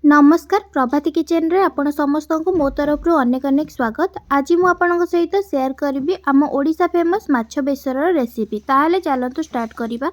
नमस्कार प्रभाती किचन रे आपण समस्त को मो तरफ अनेक अनेक स्वागत। आज मु आपन सहित शेयर करी आम ओडिशा फेमस माछ बेसर रेसिपी। ताहले चलतु स्टार्ट करिबा।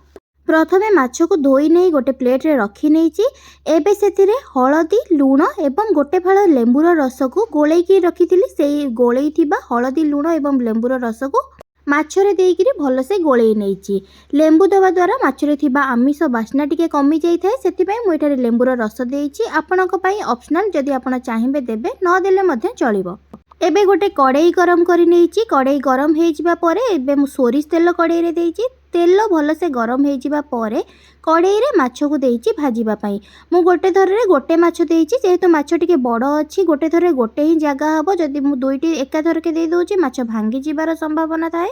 प्रथमे माछ को धोई नहीं गोटे प्लेट रे रखी नहीं एबे सेथिरे हळदी लूण एवं गोटे फाळ लेंबुर रस को गोळेई की रखिथिली। सेई गोळेई थिबा हळदी लूण एवं लेंबुर रस को माछरे देइकिरी भलसे गोळेई नेइची। लेंबु देवा द्वारा माछरे थिबा आमिष बास्ना टिके कमी जाई थाए, सेथिपई मु एठारे लेंबुर रस देइची। आपणक पई ऑप्शनल, जदि आपण चाहिबे देबे, न देले मध्ये चलिबो। एबे गोटे कड़ाई गरम करि नेइची। कड़ाई गरम हे जिबा परे एबे मु सोरिष तेल कड़ाई रे देइची। तेल भलसे गरम हे जिबा परे कड़ाई रे माछ को देइची भाजिबा पई। मु गोटे थर रे गोटे माछ देइची, जेहेतु माछ टिके बड़ अछि गोटे थर रे गोटे ही जगह हबो। जदि मु दुईटी एका थर के देइ दोची माछ भांगी जिबार संभावना थाए।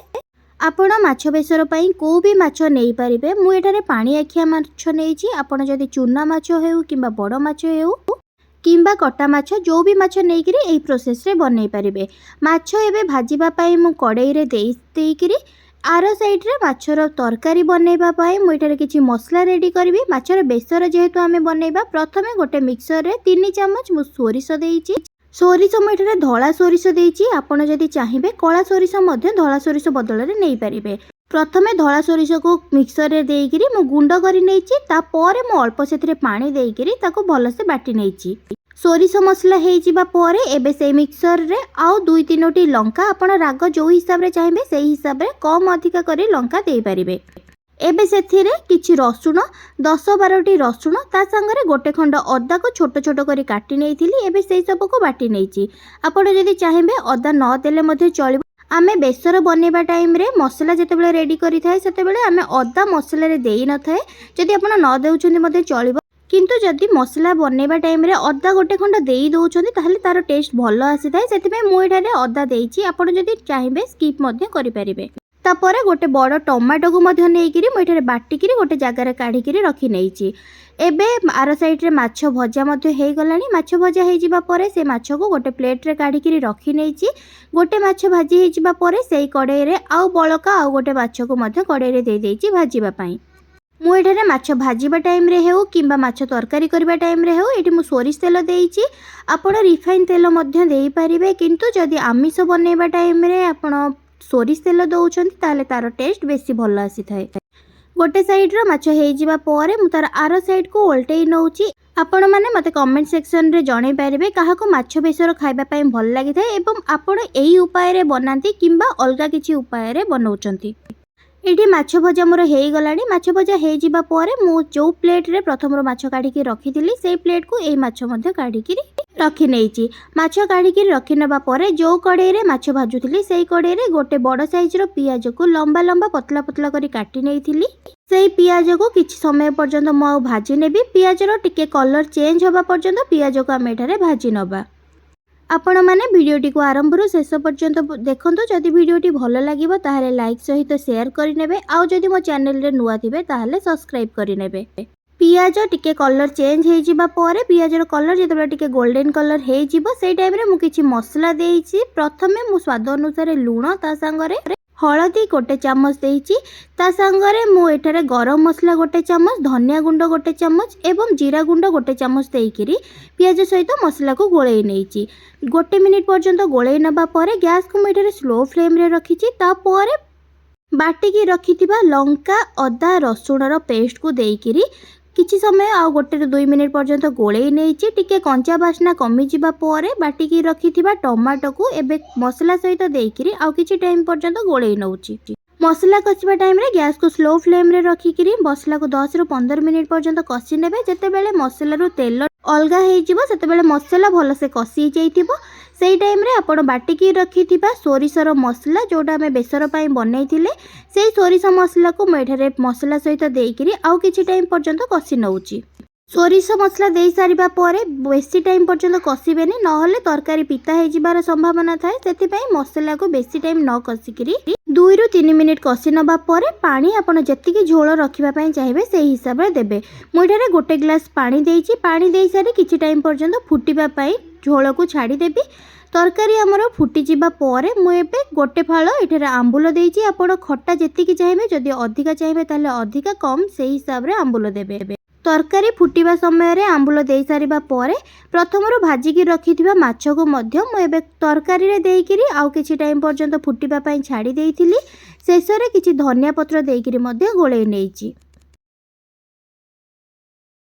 आपण माछ बेसर पई को भी माछ नेई परिबे। मु एठारे पानी आखिया माछ नेइची। आपण जदि चूना माछ हेउ किंबा बड़ माछ हेउ किंबा कटा माछ जो भी माछ नेइकिरी एई प्रोसेस रे बनै परिबे। माछ एबे भाजिबा पई मु कड़ाई रे देइकिरी आर साइड रे माछर तरकारी बनैबा पई मु एठारे किछि मसला रेडी करबी। माछर बेसर जेहेतु आमे बनैबा, प्रथमे गोटे मिक्सर रे 3 चम्मच मु सोरिष देइची। सोरिष मु एठारे धला सोरिष देइची। आपण जदि चाहिबे कला सोरिष मध्ये धला सोरिष बदल रे नेई परिबे। प्रथमे धला सोरिष को मिक्सर रे देइकिरी मु गुंड करि नेइची। ता परे मु अल्प सेथिरे पानी देइकिरी ताको भलसे बाटी नेइची। सोरिष मसला हे जिबा परे एबे से मिक्सर रे आउ 2-3टी लंका, आपण राग जो हिसाब रे चाहिबे सेही हिसाब रे कम अधिका करी लंका देई परिबे। एबे सेथिरे किछि रसुण 10-12टी रसुण, ता संगरे गोटे खंड अदा को छोट छोट करी काटी नेइथिली। एबे सेही सब को बाटी नेइची। आपण जदि चाहिबे अदा न देले मध्ये चलिबो। आमे बेसर बनेबा टाइम रे मसला जेतेबेले रेडी करि थाए सेतेबेले आमे अदा मसला रे देई न थाए। जदि आपण न देउछन्ती मध्ये चलिबो, किंतु जदि मसला बनेबा टाइम रे अदा गोटे खंड देई दोउछन्ती ताहले तार टेस्ट भलो आसी थाए। सेतिबे मु एठारे अदा देइची। आपण जदि चाहिबे स्किप मध्ये करि परिबे। तापरे गोटे बड़ टमाटो को मध्ये नेइकिरी मु एठारे बाटिकिरी गोटे जगह रे काढिकिरी रखि नेइची। एबे आर साइड रे माछ भजा मध्ये हे गलानी। माछ भजा हे जिबा परे से माछ को गोटे प्लेट रे काढिकिरी रखि नेइची। गोटे माछ भाजी हे जिबा परे सेही कड़ाई रे आउ बळका आउ गोटे माछ को मध्ये कड़ाई रे देई देइची भाजीबा पई। मु एठारे माछ भाजीबा टाइम रे हेउ किंबा माछ तरकारी करबा टाइम रे हेउ एठी मु सोरिष तेल देइची। आपण रिफाइन तेल मध्ये देई परिबे, किंतु जदि आमिष बनेबा टाइम रे आपण सोरिष तेल दउछन्ती ताले तार टेस्ट बेसी भलो आसी थाए। गोटे साइड रो माछ हे जिबा परे मु तार आर साइड को उल्टेई नउची। आपण माने मते कमेंट सेक्शन रे जणै परिबे काहाको माछ बेसर खाइबा पई भल लागि थाए एवं आपण एई उपाय रे बनांती किंबा अलगा किछि उपाय रे बनौचंती। एठी माछ भजा मोर हे गलानी। माछ भजा हे जिबा परे मु जो प्लेट रे प्रथम रो माछ काढी के रखिथिली सेई प्लेट को एई माछ मध्ये काढी के रखि नेइची। माछ काढी के रखि नबा परे जो कड़ाई रे माछ भाजुथिली सेई कड़ाई रे गोटे बड़ साइज रो पियाज को लंबा लंबा पतला पतला करी काटी नेइथिली। सेई पियाज को किछि समय पर्यंत मु भाजी नेबी। पियाज रो टिके कलर चेंज होबा पर्यंत पियाज को आमे एठारे भाजी नबा। आपण माने वीडियोटी को आरंभ रु शेष पर्यंत देखंतु। जदि वीडियोटी भलो लागिबो ताहले लाइक सहित शेयर करि नेबे। आउ जदि मो चैनल रे नुवा थिबे ताहले सब्सक्राइब करि नेबे। पियाज टिके कलर चेंज हे जिबा परे पियाज रो कलर जेतबे टिके गोल्डन कलर हे जिबो सेई टाइम रे मु किछि मसला देइची। प्रथमे मु स्वाद अनुसार लूण, ता संगरे हळदी गोटे चम्मच देइची। ता संगरे मु एठारे गरम मसला गोटे चम्मच, धनिया गुंड गोटे चम्मच एवं जीरा गुंड गोटे चम्मच देइकिरी पियाज सहित मसला को गोळेई नेइची। गोटे मिनिट पर्यंत गोळेई नबा परे गैस को मु एठारे स्लो फ्लेम रे रखिची। ता परे बाटिकी रखिथिबा लंका अदा रसुण रो पेस्ट को देइकिरी किछि समय आउ गोटे 2 मिनिट पर्यंत गोळेई नेइची। टिके कंचा बास्ना कमी जिबा परे बाटिकी रखिथिबा टमाटो को एबे मसला सहित देइकिरी आउ किछि टाइम पर्यंत गोळेई नउची। मसला कसिबा टाइम रे गैस को स्लो फ्लेम रे रखिकिरी मसला को 10 रु 15 मिनिट पर्यंत कसी नेबे। जेतेबेले मसला रो तेल अलगा हे जिवो सेतेबेले मसला भलो से कसी जाइतिबो। सेई टाइम रे आपण बाटिकी रखिथिबा सोरिषर मसला जोडा में बेसर पई बनैथिले सेई सोरिष मसला को मेठारे मसला सहित देइकिरी आउ किछि टाइम पर्यंत कसी नउची। सोरिष मसला देई सारिबा परे बेसी टाइम पर्यंत कसिबेनी, नहले तरकारी पिता हे जिबार संभावना थाए। सेति पई मसला को बेसी टाइम न कसिकिरी 2 रु 3 मिनिट कसी नबा परे पानी आपण जतिकी झोल रखिबा पई चाहिबे सेही हिसाब रे देबे। मु एठारे गोटे ग्लास पानी देइची। पानी देई सारी किछि टाइम पर्यंत फुटिबा पई झोल को छाडी देबी। तरकारी आमर फुटी जिबा परे मु एबे गोटे फाळ एठारे आंबुल देइची। आपण खट्टा जतिकी चाहिबे, जदि अधिका चाहिबे ताले अधिका, कम सेही हिसाब रे आंबुल देबे। ତରକାରୀ ଫୁଟିବା ସମୟରେ ଆମ୍ବୁଲ ଦେଇ ସାରିବା ପରେ ପ୍ରଥମରୁ ଭାଜିକି ରଖିଥିବା ମାଛକୁ ମଧ୍ୟ ମୁଁ ଏବେ ତରକାରୀରେ ଦେଇକିରି ଆଉ କିଛି ଟାଇମ୍ ପର୍ଯ୍ୟନ୍ତ ଫୁଟିବା ପାଇଁ ଛାଡ଼ି ଦେଇଥିଲି। ଶେଷରେ କିଛି ଧନିଆ ପତ୍ର ଦେଇକିରି ମଧ୍ୟ ଗୋଳେଇ ନେଇଛି।